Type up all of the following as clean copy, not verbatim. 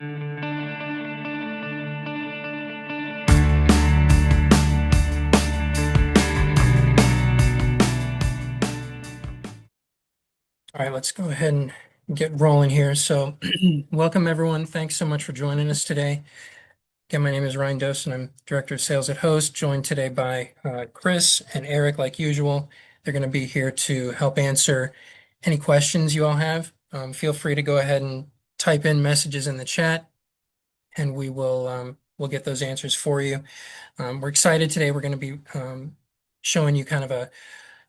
All right, let's go ahead and get rolling here. So, welcome everyone. Thanks so much for joining us today. Again, my name is Ryan Dose, and I'm Director of Sales at Host, joined today by Chris and Eric, like usual. They're going to be here to help answer any questions you all have. Feel free to go ahead and type in messages in the chat, and we'll get those answers for you. We're excited today. We're going to be showing you kind of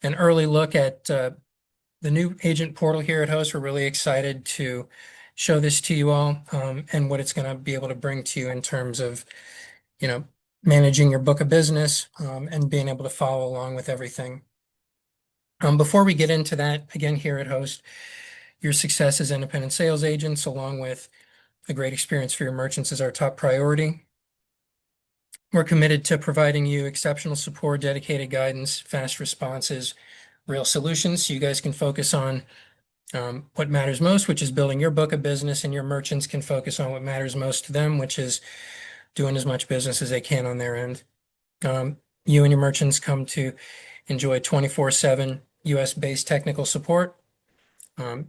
an early look at the new agent portal here at Host. We're really excited to show this to you all, and what it's going to be able to bring to you in terms of, managing your book of business, and being able to follow along with everything. Before we get into that, again, here at Host, your success as independent sales agents, along with a great experience for your merchants, is our top priority. We're committed to providing you exceptional support, dedicated guidance, fast responses, real solutions, so you guys can focus on what matters most, which is building your book of business, and your merchants can focus on what matters most to them, which is doing as much business as they can on their end. You and your merchants come to enjoy 24/7 US-based technical support.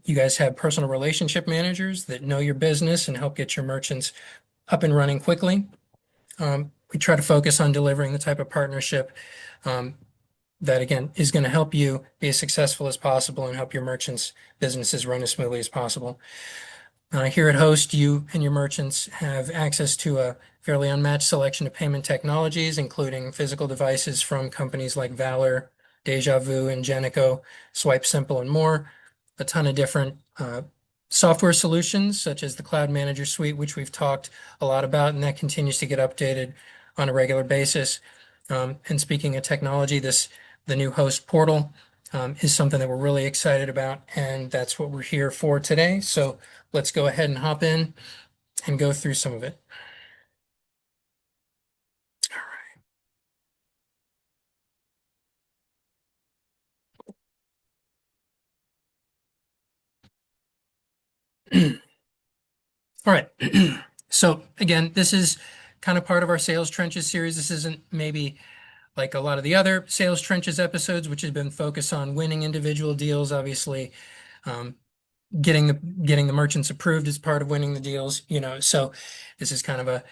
You guys have personal relationship managers that know your business and help get your merchants up and running quickly. We try to focus on delivering the type of partnership that, again, is going to help you be as successful as possible and help your merchants' businesses run as smoothly as possible. Here at Host, you and your merchants have access to a fairly unmatched selection of payment technologies, including physical devices from companies like Valor, Deja Vu, Ingenico, Swipe Simple, and more. A ton of different software solutions, such as the Cloud Manager Suite, which we've talked a lot about, and that continues to get updated on a regular basis. And speaking of technology, the new Host portal is something that we're really excited about, and that's what we're here for today. So let's go ahead and hop in and go through some of it. All right. So again, this is kind of part of our Sales Trenches series. This isn't maybe like a lot of the other Sales Trenches episodes, which have been focused on winning individual deals. Obviously, getting the merchants approved is part of winning the deals. So this is kind of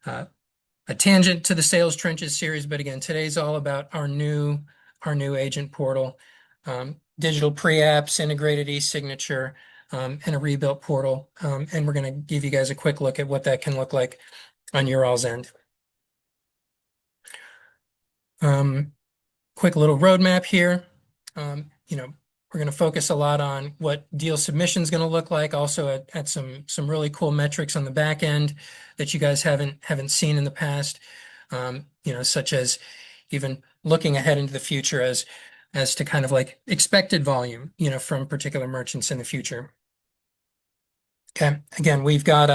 a tangent to the Sales Trenches series. But again, today's all about our new agent portal, digital pre-apps, integrated e-signature, and a rebuilt portal. And we're going to give you guys a quick look at what that can look like on your all's end. Quick little roadmap here. We're going to focus a lot on what deal submission is going to look like, also at some really cool metrics on the back end that you guys haven't seen in the past, such as even looking ahead into the future as to kind of like expected volume, from particular merchants in the future. Okay. Again, we've got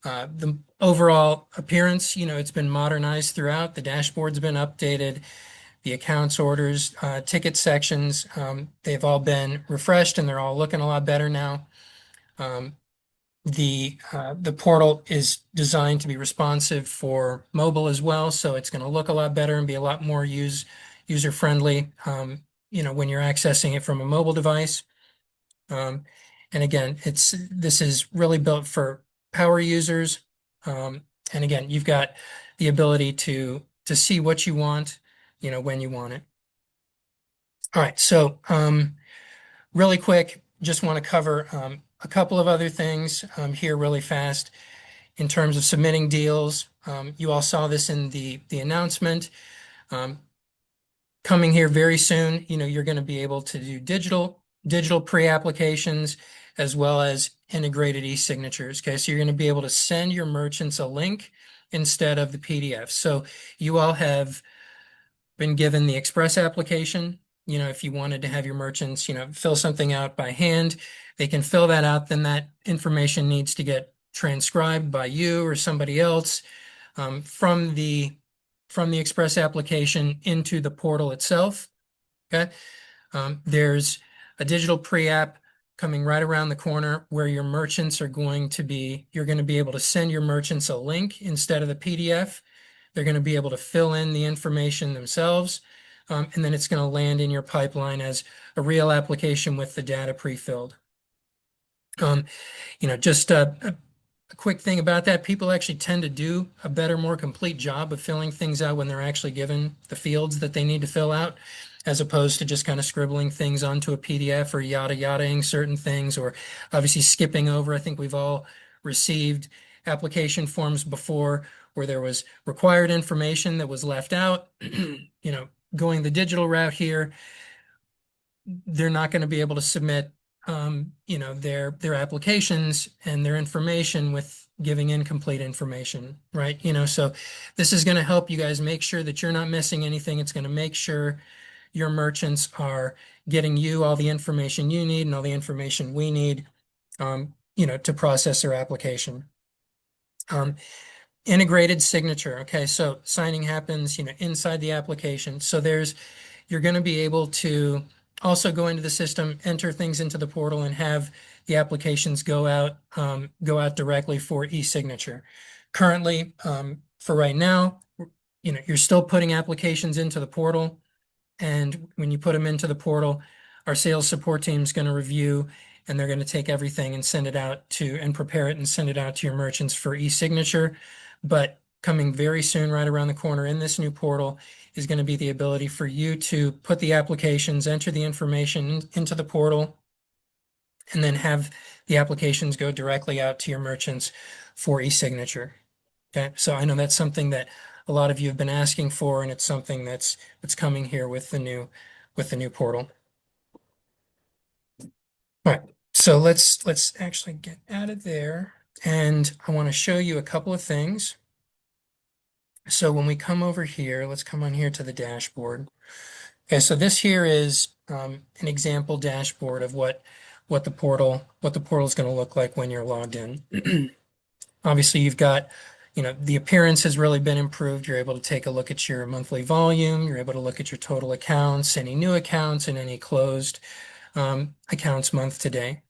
the overall appearance, it's been modernized throughout. The dashboard's been updated. The accounts, orders, ticket sections, they've all been refreshed and they're all looking a lot better now. The portal is designed to be responsive for mobile as well, so it's going to look a lot better and be a lot more user friendly, when you're accessing it from a mobile device. And again, this is really built for power users. And again, you've got the ability to see what you want, when you want it. All right, so really quick, just want to cover a couple of other things here really fast in terms of submitting deals. You all saw this in the announcement. Coming here very soon, you're going to be able to do digital pre-applications as well as integrated e-signatures. Okay, so you're going to be able to send your merchants a link instead of the PDF. So you all have been given the Express application. If you wanted to have your merchants, fill something out by hand, they can fill that out. Then that information needs to get transcribed by you or somebody else from the Express application into the portal itself. Okay. There's a digital pre-app coming right around the corner where your merchants are going to be, you're going to be able to send your merchants a link instead of the PDF. They're going to be able to fill in the information themselves. And then it's going to land in your pipeline as a real application with the data pre-filled. Just a quick thing about that, people actually tend to do a better, more complete job of filling things out when they're actually given the fields that they need to fill out, as opposed to just kind of scribbling things onto a PDF or yada yadaing certain things, or obviously skipping over. I think we've all received application forms before where there was required information that was left out. Going the digital route here, they're not going to be able to submit their applications and their information with giving incomplete information, right? So this is going to help you guys make sure that you're not missing anything. It's going to make sure your merchants are getting you all the information you need and all the information we need, to process their application. Integrated signature. Okay, so signing happens, inside the application. So you're going to be able to also go into the system, enter things into the portal, and have the applications go out directly for e-signature. Currently, for right now, you're still putting applications into the portal, and when you put them into the portal, our sales support team is going to review, and they're going to take everything and send it out and prepare it and send it out to your merchants for e-signature. But coming very soon, right around the corner in this new portal, is going to be the ability for you to put the applications, enter the information into the portal, and then have the applications go directly out to your merchants for e-signature. Okay, so I know that's something that a lot of you have been asking for, and it's something that's coming here with the new portal. All right, so let's actually get out of there, and I want to show you a couple of things. So when we come over here, let's come on here to the dashboard. Okay, so this here is an example dashboard of what the portal is going to look like when you're logged in. Obviously, you've got, the appearance has really been improved. You're able to take a look at your monthly volume. You're able to look at your total accounts, any new accounts, and any closed accounts month to day.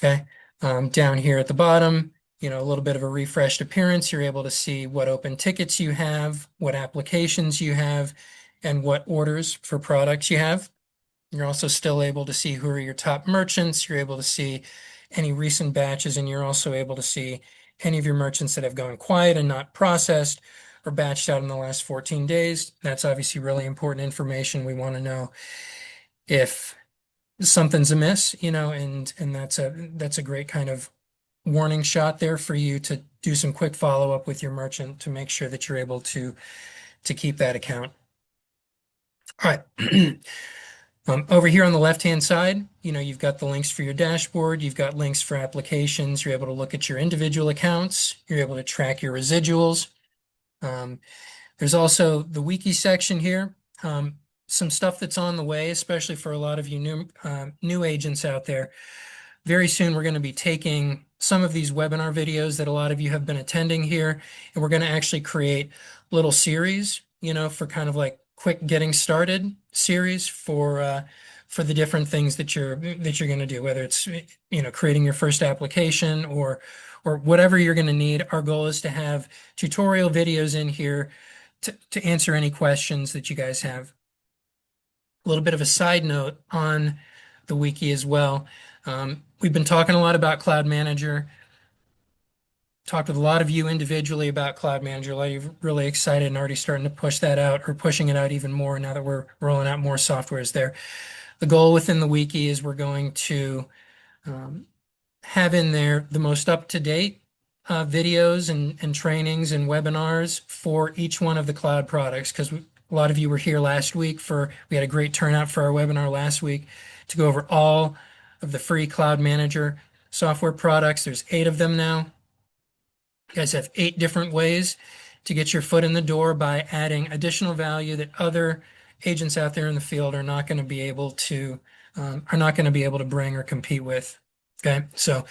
Okay, down here at the bottom, a little bit of a refreshed appearance. You're able to see what open tickets you have, what applications you have, and what orders for products you have. You're also still able to see who are your top merchants. You're able to see any recent batches, and you're also able to see any of your merchants that have gone quiet and not processed or batched out in the last 14 days. That's obviously really important information. We want to know if something's amiss, and that's a great kind of warning shot there for you to do some quick follow-up with your merchant to make sure that you're able to keep that account. All right. Over here on the left-hand side, you've got the links for your dashboard. You've got links for applications. You're able to look at your individual accounts. You're able to track your residuals. There's also the wiki section here. Some stuff that's on the way, especially for a lot of you new agents out there. Very soon, we're going to be taking some of these webinar videos that a lot of you have been attending here, and we're going to actually create little series, for kind of like quick getting started series for the different things that you're going to do, whether it's creating your first application or whatever you're going to need. Our goal is to have tutorial videos in here to answer any questions that you guys have. A little bit of a side note on the wiki as well. We've been talking a lot about Cloud Manager. Talked with a lot of you individually about Cloud Manager. A lot of you are really excited and already starting to push that out, or pushing it out even more now that we're rolling out more softwares there. The goal within the wiki is we're going to have in there the most up-to-date videos and trainings and webinars for each one of the cloud products, because a lot of you were here last week we had a great turnout for our webinar last week to go over all of the free Cloud Manager software products. There's 8 of them now. You guys have 8 different ways to get your foot in the door by adding additional value that other agents out there in the field are not going to be able to bring or compete with. Okay, so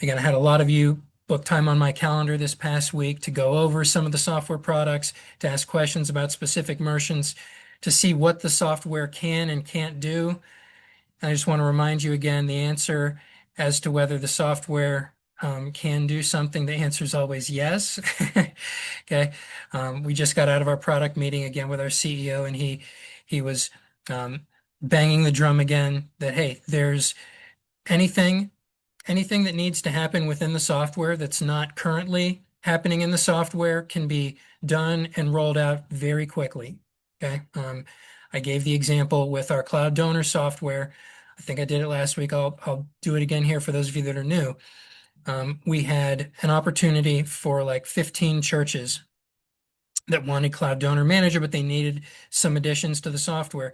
again, I had a lot of you book time on my calendar this past week to go over some of the software products, to ask questions about specific merchants, to see what the software can and can't do. I just want to remind you again, the answer as to whether the software can do something, the answer is always yes. Okay. We just got out of our product meeting again with our CEO, and he was um, banging the drum again that, hey, there's anything anything that needs to happen within the software that's not currently happening in the software can be done and rolled out very quickly. Okay. I gave the example with our cloud donor software. I think I did it last week. I'll do it again here for those of you that are new. We had an opportunity for like 15 churches that wanted Cloud Donor Manager, but they needed some additions to the software.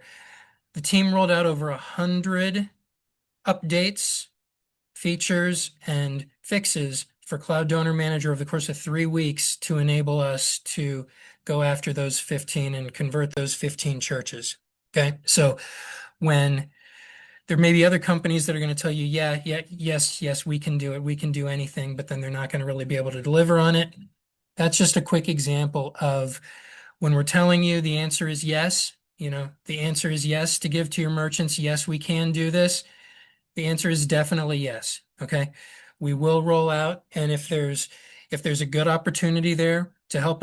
The team rolled out over 100 updates, features, and fixes for Cloud Donor Manager over the course of 3 weeks to enable us to go after those 15 and convert those 15 churches. Okay. So when there may be other companies that are going to tell you, yeah, yeah, yes, yes, we can do it. We can do anything, but then they're not going to really be able to deliver on it. That's just a quick example of when we're telling you the answer is yes, the answer is yes to give to your merchants. Yes, we can do this. The answer is definitely yes. Okay. We will roll out. And if there's a good opportunity there to help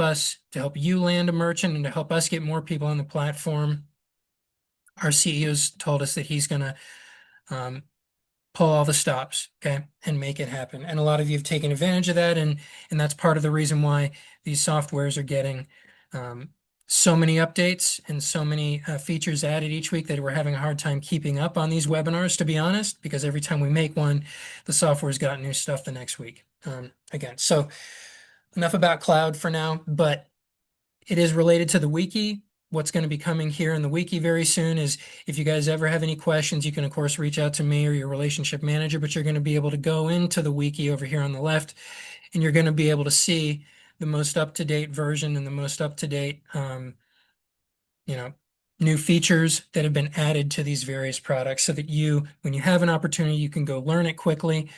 you land a merchant and to help us get more people on the platform, our CEO's told us that he's going to um, pull all the stops, okay, and make it happen. And a lot of you have taken advantage of that, and that's part of the reason why these softwares are getting um, so many updates and so many features added each week that we're having a hard time keeping up on these webinars, to be honest, because every time we make one, the software's got new stuff the next week. Again, so enough about cloud for now, but it is related to the wiki. What's going to be coming here in the wiki very soon is if you guys ever have any questions, you can, of course, reach out to me or your relationship manager, but you're going to be able to go into the wiki over here on the left, and you're going to be able to see the most up-to-date version and the most up-to-date, you know, new features that have been added to these various products so that when you have an opportunity, you can go learn it quickly,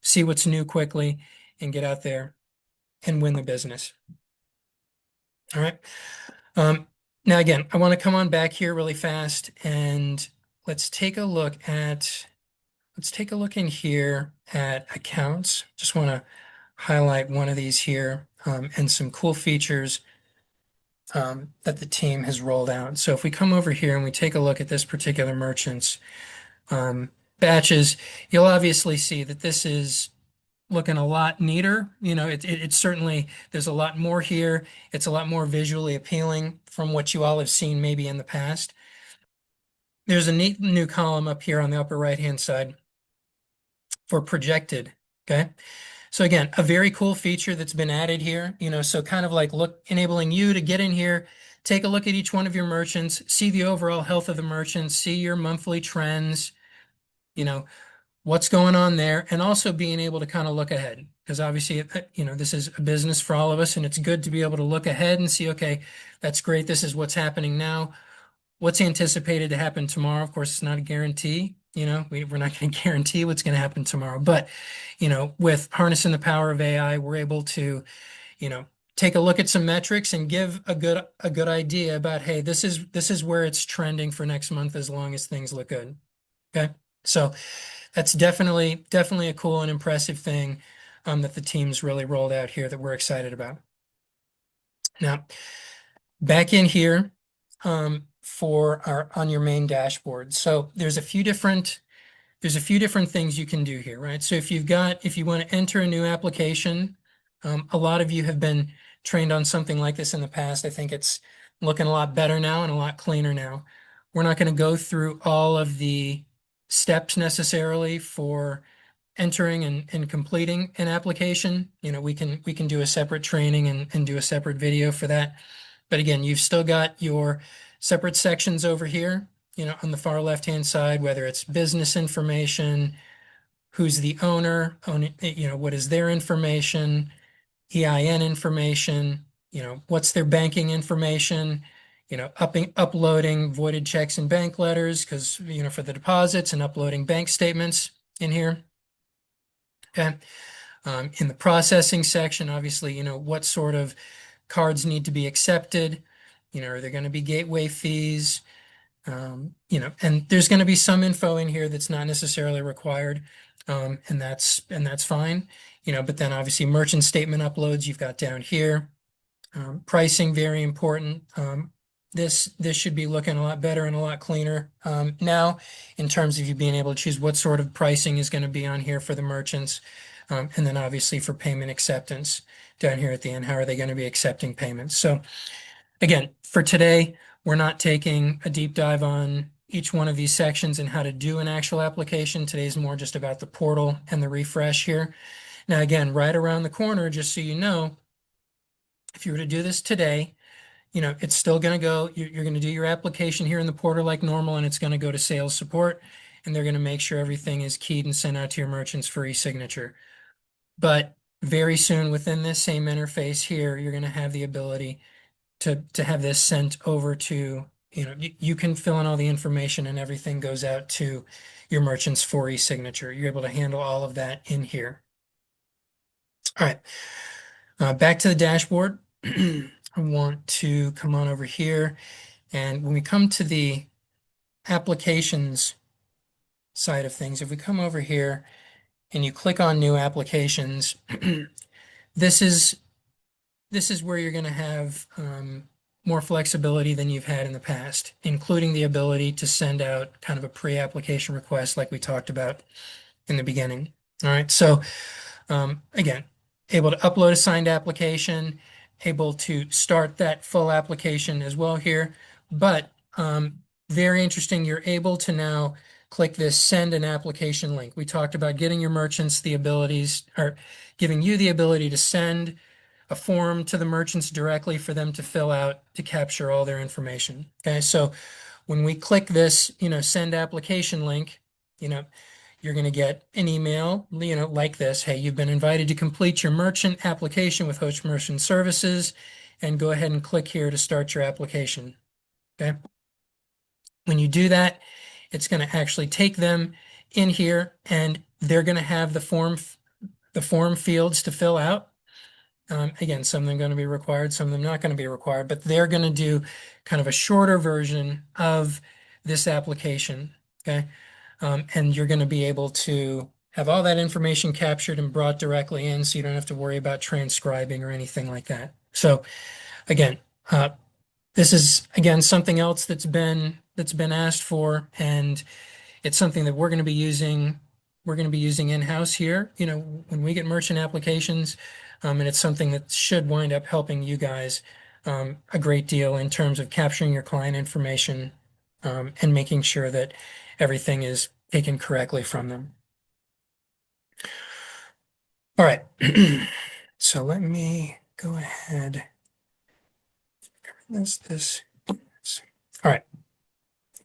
see what's new quickly, and get out there and win the business. All right. Um, Now, again, I want to come on back here really fast and let's take a look in here at accounts. Just want to highlight one of these here and some cool features that the team has rolled out. So if we come over here and we take a look at this particular merchant's batches, you'll obviously see that this is looking a lot neater. It's certainly, there's a lot more here. It's a lot more visually appealing from what you all have seen maybe in the past. There's a neat new column up here on the upper right-hand side for projected. Okay. So again, a very cool feature that's been added here, so kind of like enabling you to get in here, take a look at each one of your merchants, see the overall health of the merchants, see your monthly trends, what's going on there, and also being able to kind of look ahead. Because obviously, this is a business for all of us, and it's good to be able to look ahead and see, okay, that's great. This is what's happening now. What's anticipated to happen tomorrow? Of course, it's not a guarantee. We're not going to guarantee what's going to happen tomorrow. But, with harnessing the power of AI, we're able to, take a look at some metrics and give a good idea about, hey, this is where it's trending for next month as long as things look good. Okay. So that's definitely a cool and impressive thing that the team's really rolled out here that we're excited about. Now, back in here on your main dashboard. So there's a few different things you can do here, right? So if you want to enter a new application, a lot of you have been trained on something like this in the past. I think it's looking a lot better now and a lot cleaner now. We're not going to go through all of the steps necessarily for entering and completing an application. We can do a separate training and do a separate video for that. But again, you've still got your separate sections over here, on the far left-hand side, whether it's business information, who's the owner, what is their information, EIN information, what's their banking information, uploading voided checks and bank letters because, for the deposits, and uploading bank statements in here. Okay. In the processing section, obviously, what sort of cards need to be accepted. Are there going to be gateway fees? And there's going to be some info in here that's not necessarily required, and that's fine. But then obviously merchant statement uploads you've got down here. Pricing, very important. This should be looking a lot better and a lot cleaner now in terms of you being able to choose what sort of pricing is going to be on here for the merchants. And then obviously for payment acceptance down here at the end, how are they going to be accepting payments? So again, for today, we're not taking a deep dive on each one of these sections and how to do an actual application. Today's more just about the portal and the refresh here. Now, again, right around the corner, just so you know, if you were to do this today, it's still going to go, you're going to do your application here in the portal like normal, and it's going to go to sales support, and they're going to make sure everything is keyed and sent out to your merchants for e-signature. But very soon within this same interface here, you're going to have the ability to have this sent over to, you can fill in all the information and everything goes out to your merchants for e-signature. You're able to handle all of that in here. All right, back to the dashboard. I want to come on over here. And when we come to the applications side of things, if we come over here and you click on new applications, this is where you're going to have more flexibility than you've had in the past, including the ability to send out kind of a pre-application request like we talked about in the beginning. All right, so again, able to upload a signed application, able to start that full application as well here, but very interesting, you're able to now click this send an application link. We talked about getting your merchants the abilities, or giving you the ability to send a form to the merchants directly for them to fill out to capture all their information. Okay, so when we click this, send application link, you're going to get an email, like this. Hey, you've been invited to complete your merchant application with Host Merchant Services, and go ahead and click here to start your application. Okay. When you do that, it's going to actually take them in here, and they're going to have the form fields to fill out. Again, some of them are going to be required, some of them not going to be required, but they're going to do kind of a shorter version of this application. Okay. And you're going to be able to have all that information captured and brought directly in, so you don't have to worry about transcribing or anything like that. So again, this is again something else that's been asked for, and it's something that we're going to be using. We're going to be using in-house here, when we get merchant applications, and it's something that should wind up helping you guys a great deal in terms of capturing your client information and making sure that everything is taken correctly from them. All right, so let me go ahead. This. All right,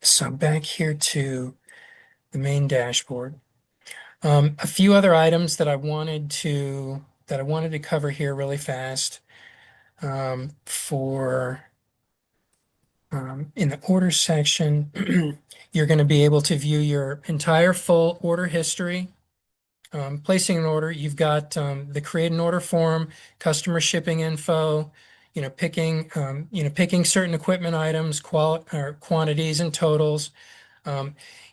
so back here to the main dashboard. A few other items that I wanted to cover here really fast. In the order section, you're going to be able to view your entire full order history. Placing an order, you've got the create an order form, customer shipping info, picking certain equipment items, quantities and totals.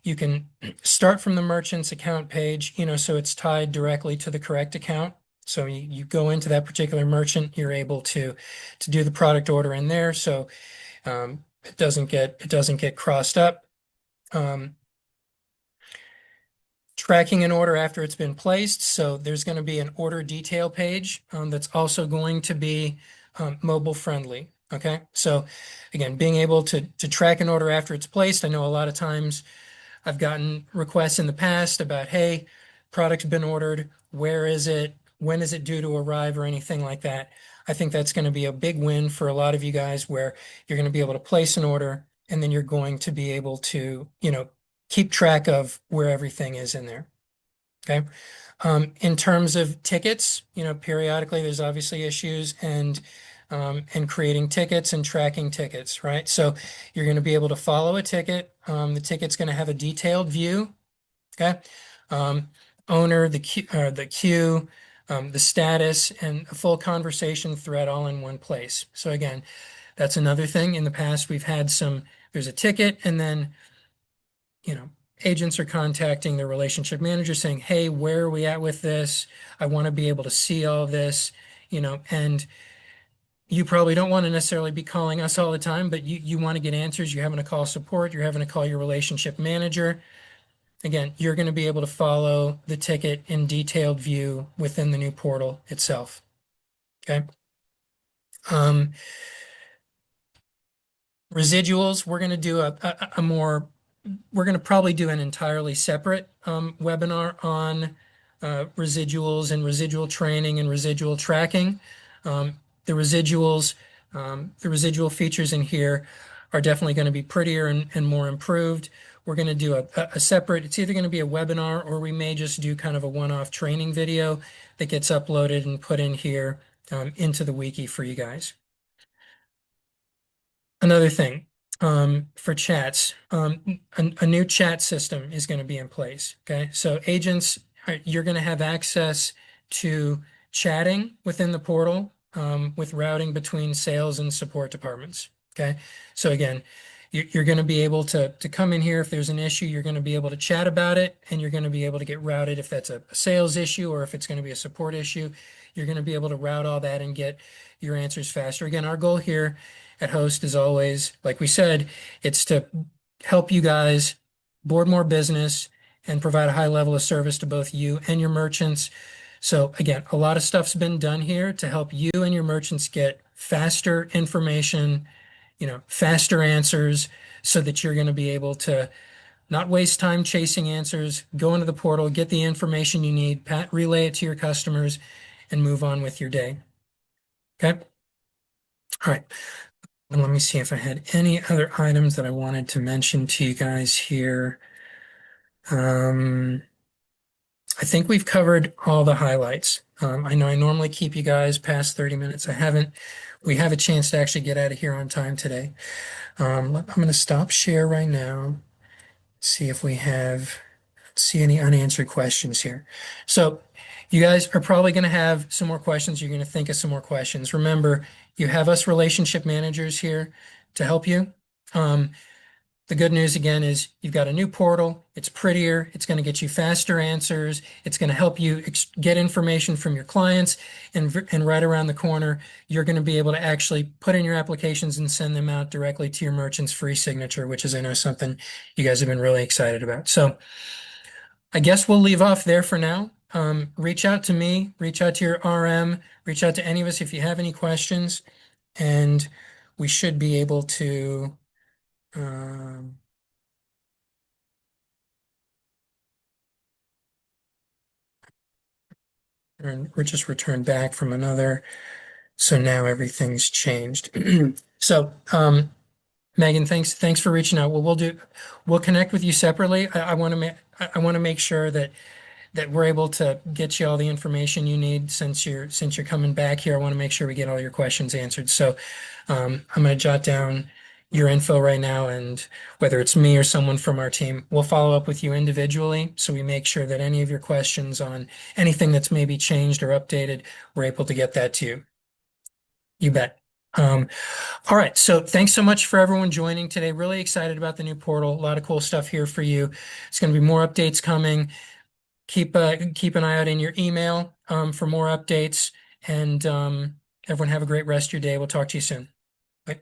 You can start from the merchant's account page, so it's tied directly to the correct account. So you go into that particular merchant, you're able to do the product order in there, so it doesn't get crossed up. Tracking an order after it's been placed, so there's going to be an order detail page that's also going to be mobile friendly. Okay, so again, being able to track an order after it's placed. I know a lot of times I've gotten requests in the past about, hey, product's been ordered, where is it, when is it due to arrive, or anything like that. I think that's going to be a big win for a lot of you guys, where you're going to be able to place an order, and then you're going to be able to, keep track of where everything is in there. Okay. In terms of tickets, periodically there's obviously issues and creating tickets and tracking tickets, right? So you're going to be able to follow a ticket. The ticket's going to have a detailed view. Okay. Owner, the queue, the status, and a full conversation thread all in one place. So again, that's another thing. In the past, we've had some there's a ticket, and then, you know, agents are contacting their relationship manager saying, hey, where are we at with this? I want to be able to see all of this, and you probably don't want to necessarily be calling us all the time, but you want to get answers. You're having to call support. You're having to call your relationship manager. Again, you're going to be able to follow the ticket in detailed view within the new portal itself. Okay. Um, Residuals, we're going to do a more, we're going to probably do an entirely separate webinar on residuals and residual training and residual tracking. Um, the residuals, the residual features in here are definitely going to be prettier and more improved. We're going to do a separate, it's either going to be a webinar or we may just do kind of a one-off training video that gets uploaded and put in here into the wiki for you guys. Another thing, for chats, a new chat system is going to be in place. Okay. So agents, you're going to have access to chatting within the portal, with routing between sales and support departments. Okay. So again, you're going to be able to come in here. If there's an issue, you're going to be able to chat about it, and you're going to be able to get routed if that's a sales issue or if it's going to be a support issue. You're going to be able to route all that and get your answers faster. Again, our goal here at Host is always, like we said, it's to help you guys board more business and provide a high level of service to both you and your merchants. So again, a lot of stuff's been done here to help you and your merchants get faster information, faster answers, so that you're going to be able to not waste time chasing answers, go into the portal, get the information you need, relay it to your customers, and move on with your day. Okay? All right. And let me see if I had any other items that I wanted to mention to you guys here. I think we've covered all the highlights. I know I normally keep you guys past 30 minutes. I haven't. We have a chance to actually get out of here on time today. I'm going to stop share right now, see if we see any unanswered questions here. So you guys are probably going to have some more questions. You're going to think of some more questions. Remember, you have us relationship managers here to help you. The good news again is you've got a new portal. It's prettier. It's going to get you faster answers. It's going to help you get information from your clients. And right around the corner, you're going to be able to actually put in your applications and send them out directly to your merchant's free signature, which is, I know, something you guys have been really excited about. So I guess we'll leave off there for now. Reach out to me, reach out to your RM, reach out to any of us if you have any questions, and we should be able to. And we're just returned back from another. So now everything's changed. So, Megan, thanks for reaching out. We'll connect with you separately. I want to make sure that we're able to get you all the information you need since you're coming back here. I want to make sure we get all your questions answered. So, I'm going to jot down your info right now, and whether it's me or someone from our team, we'll follow up with you individually so we make sure that any of your questions on anything that's maybe changed or updated, we're able to get that to you. You bet. All right. So thanks so much for everyone joining today. Really excited about the new portal. A lot of cool stuff here for you. It's going to be more updates coming. Keep an eye out in your email for more updates. And everyone have a great rest of your day. We'll talk to you soon. Bye.